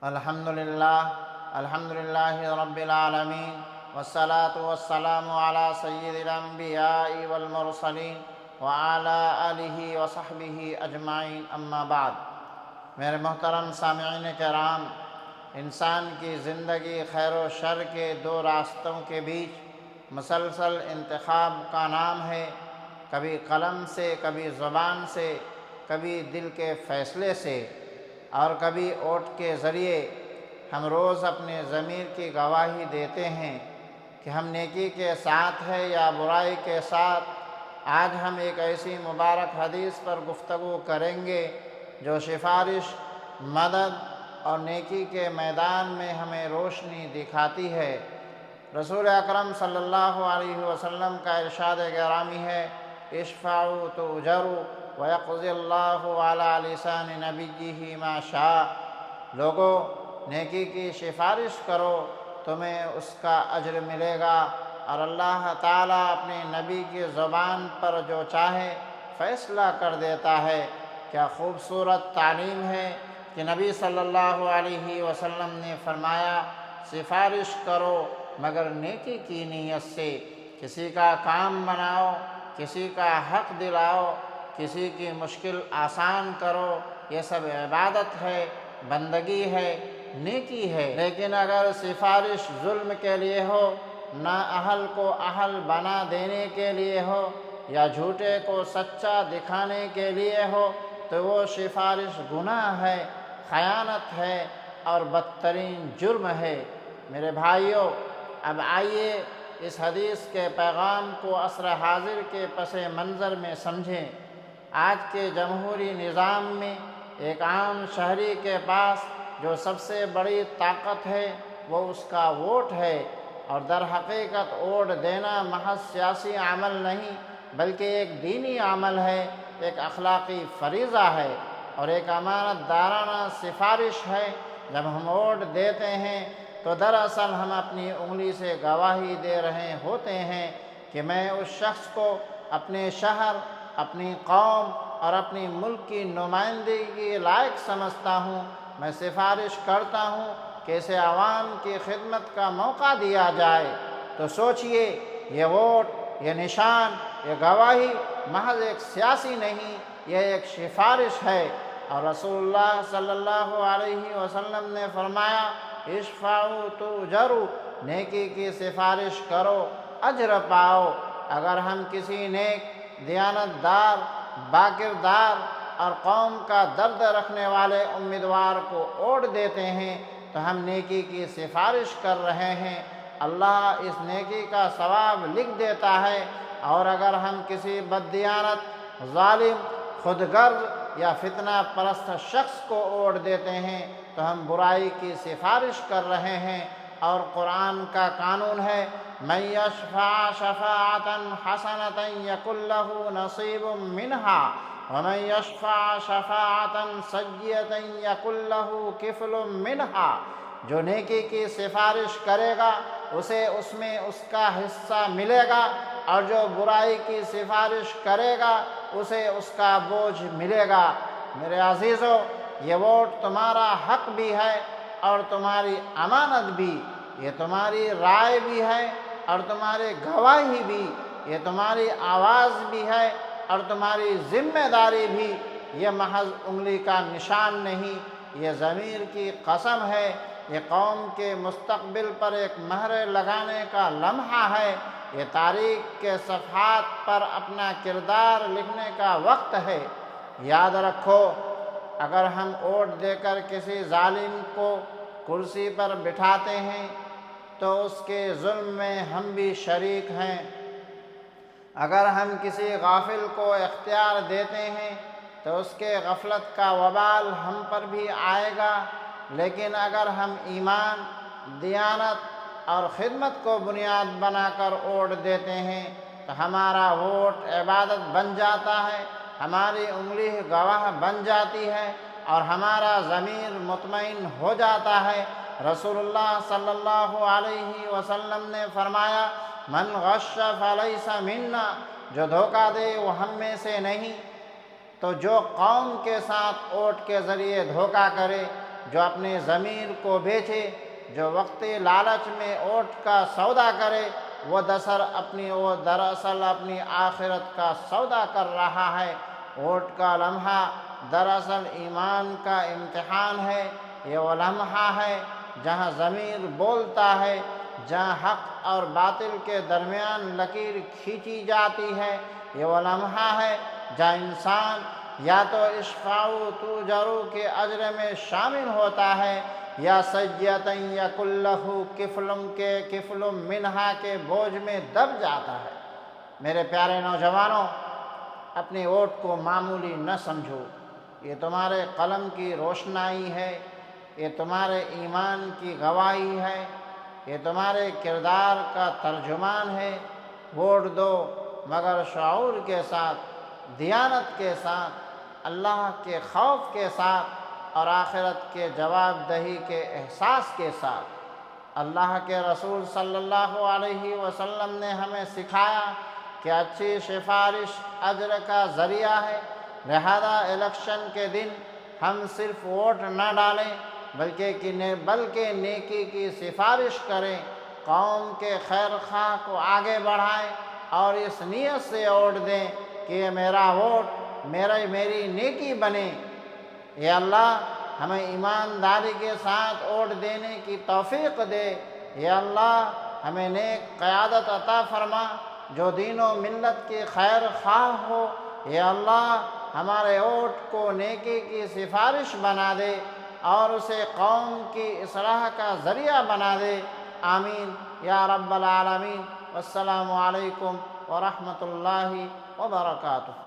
الحمدللہ رب العالمین والصلاة والسلام علی سید الانبیاء والمرسلین وعلی آلہ وصحبہ اجمعین، اما بعد۔ میرے محترم سامعین کرام، انسان کی زندگی خیر و شر کے دو راستوں کے بیچ مسلسل انتخاب کا نام ہے، کبھی قلم سے، کبھی زبان سے، کبھی دل کے فیصلے سے، اور کبھی ووٹ کے ذریعے ہم روز اپنے ضمیر کی گواہی دیتے ہیں کہ ہم نیکی کے ساتھ ہیں یا برائی کے ساتھ۔ آج ہم ایک ایسی مبارک حدیث پر گفتگو کریں گے جو سفارش، مدد اور نیکی کے میدان میں ہمیں روشنی دکھاتی ہے۔ رسول اکرم صلی اللہ علیہ وسلم کا ارشاد گرامی ہے، اشفعوا تؤجروا ویقضی اللہ علی لسان نبیہ ما شاء۔ لوگو، نیکی کی سفارش کرو، تمہیں اس کا اجر ملے گا، اور اللہ تعالیٰ اپنے نبی کی زبان پر جو چاہے فیصلہ کر دیتا ہے۔ کیا خوبصورت تعلیم ہے کہ نبی صلی اللہ علیہ وسلم نے فرمایا، سفارش کرو مگر نیکی کی نیت سے۔ کسی کا کام بناؤ، کسی کا حق دلاؤ، کسی کی مشکل آسان کرو، یہ سب عبادت ہے، بندگی ہے، نیکی ہے۔ لیکن اگر سفارش ظلم کے لیے ہو، نااہل کو اہل بنا دینے کے لیے ہو، یا جھوٹے کو سچا دکھانے کے لیے ہو، تو وہ سفارش گناہ ہے، خیانت ہے اور بدترین جرم ہے۔ میرے بھائیوں، اب آئیے اس حدیث کے پیغام کو عصر حاضر کے پس منظر میں سمجھیں۔ آج کے جمہوری نظام میں ایک عام شہری کے پاس جو سب سے بڑی طاقت ہے وہ اس کا ووٹ ہے، اور در حقیقت ووٹ دینا محض سیاسی عمل نہیں بلکہ ایک دینی عمل ہے، ایک اخلاقی فریضہ ہے اور ایک امانت دارانہ سفارش ہے۔ جب ہم ووٹ دیتے ہیں تو دراصل ہم اپنی انگلی سے گواہی دے رہے ہوتے ہیں کہ میں اس شخص کو اپنے شہر، اپنی قوم اور اپنی ملک کی نمائندگی کے لائق سمجھتا ہوں۔ میں سفارش کرتا ہوں کہ اسے عوام کی خدمت کا موقع دیا جائے۔ تو سوچئے، یہ ووٹ، یہ نشان، یہ گواہی محض ایک سیاسی نہیں، یہ ایک سفارش ہے۔ اور رسول اللہ صلی اللہ علیہ وسلم نے فرمایا، اشفعوا تؤجروا، نیکی کی سفارش کرو، اجر پاؤ۔ اگر ہم کسی نیک، دیانتدار، باکردار اور قوم کا درد رکھنے والے امیدوار کو ووٹ دیتے ہیں تو ہم نیکی کی سفارش کر رہے ہیں، اللہ اس نیکی کا ثواب لکھ دیتا ہے۔ اور اگر ہم کسی بددیانت، ظالم، خود غرض یا فتنہ پرست شخص کو ووٹ دیتے ہیں تو ہم برائی کی سفارش کر رہے ہیں۔ اور قرآن کا قانون ہے، من یشفع شفاعة حسنة یکن لہ نصیب منہا ومن یشفع شفاعة سیئة یکن لہ کفل منہا۔ جو نیکی کی سفارش کرے گا اسے اس میں اس کا حصہ ملے گا، اور جو برائی کی سفارش کرے گا اسے اس کا بوجھ ملے گا۔ میرے عزیزو، یہ ووٹ تمہارا حق بھی ہے اور تمہاری امانت بھی، یہ تمہاری رائے بھی ہے اور تمہاری گواہی بھی، یہ تمہاری آواز بھی ہے اور تمہاری ذمہ داری بھی۔ یہ محض انگلی کا نشان نہیں، یہ ضمیر کی قسم ہے، یہ قوم کے مستقبل پر ایک مہر لگانے کا لمحہ ہے، یہ تاریخ کے صفحات پر اپنا کردار لکھنے کا وقت ہے۔ یاد رکھو، اگر ہم ووٹ دے کر کسی ظالم کو کرسی پر بٹھاتے ہیں تو اس کے ظلم میں ہم بھی شریک ہیں۔ اگر ہم کسی غافل کو اختیار دیتے ہیں تو اس کے غفلت کا وبال ہم پر بھی آئے گا۔ لیکن اگر ہم ایمان، دیانت اور خدمت کو بنیاد بنا کر ووٹ دیتے ہیں تو ہمارا ووٹ عبادت بن جاتا ہے، ہماری انگلی گواہ بن جاتی ہے اور ہمارا ضمیر مطمئن ہو جاتا ہے۔ رسول اللہ صلی اللہ علیہ وسلم نے فرمایا، من غش فلیس منا، جو دھوکہ دے وہ ہم میں سے نہیں۔ تو جو قوم کے ساتھ ووٹ کے ذریعے دھوکہ کرے جو اپنی ضمیر کو بیچے، جو وقتی لالچ میں اونٹ کا سودا کرے، وہ دراصل اپنی آخرت کا سودا کر رہا ہے۔ اونٹ کا لمحہ دراصل ایمان کا امتحان ہے۔ یہ وہ لمحہ ہے جہاں ضمیر بولتا ہے، جہاں حق اور باطل کے درمیان لکیر کھینچی جاتی ہے۔ یہ وہ لمحہ ہے جہاں انسان یا تو اشفعوا تؤجروا کے اجر میں شامل ہوتا ہے، یا سجیۃ یکن لہ کفل منہا کے بوجھ میں دب جاتا ہے۔ میرے پیارے نوجوانوں، اپنے اونٹ کو معمولی نہ سمجھو۔ یہ تمہارے قلم کی روشنائی ہے، یہ تمہارے ایمان کی گواہی ہے، یہ تمہارے کردار کا ترجمان ہے۔ ووٹ دو مگر شعور کے ساتھ، دیانت کے ساتھ، اللہ کے خوف کے ساتھ اور آخرت کے جواب دہی کے احساس کے ساتھ۔ اللہ کے رسول صلی اللہ علیہ وسلم نے ہمیں سکھایا کہ اچھی سفارش اجر کا ذریعہ ہے، لہذا الیکشن کے دن ہم صرف ووٹ نہ ڈالیں بلکہ نیکی کی سفارش کریں، قوم کے خیر خواہ کو آگے بڑھائیں اور اس نیت سے ووٹ دیں کہ یہ میرا ووٹ میری نیکی بنے۔ اے اللہ ہمیں ایمانداری کے ساتھ ووٹ دینے کی توفیق دے۔ اے اللہ ہمیں نیک قیادت عطا فرما جو دین و ملت کی خیر خواہ ہو۔ اے اللہ ہمارے ووٹ کو نیکی کی سفارش بنا دے اور اسے قوم کی اصلاح کا ذریعہ بنا دے۔ آمین یا رب العالمین۔ والسلام علیکم ورحمۃ اللہ وبرکاتہ۔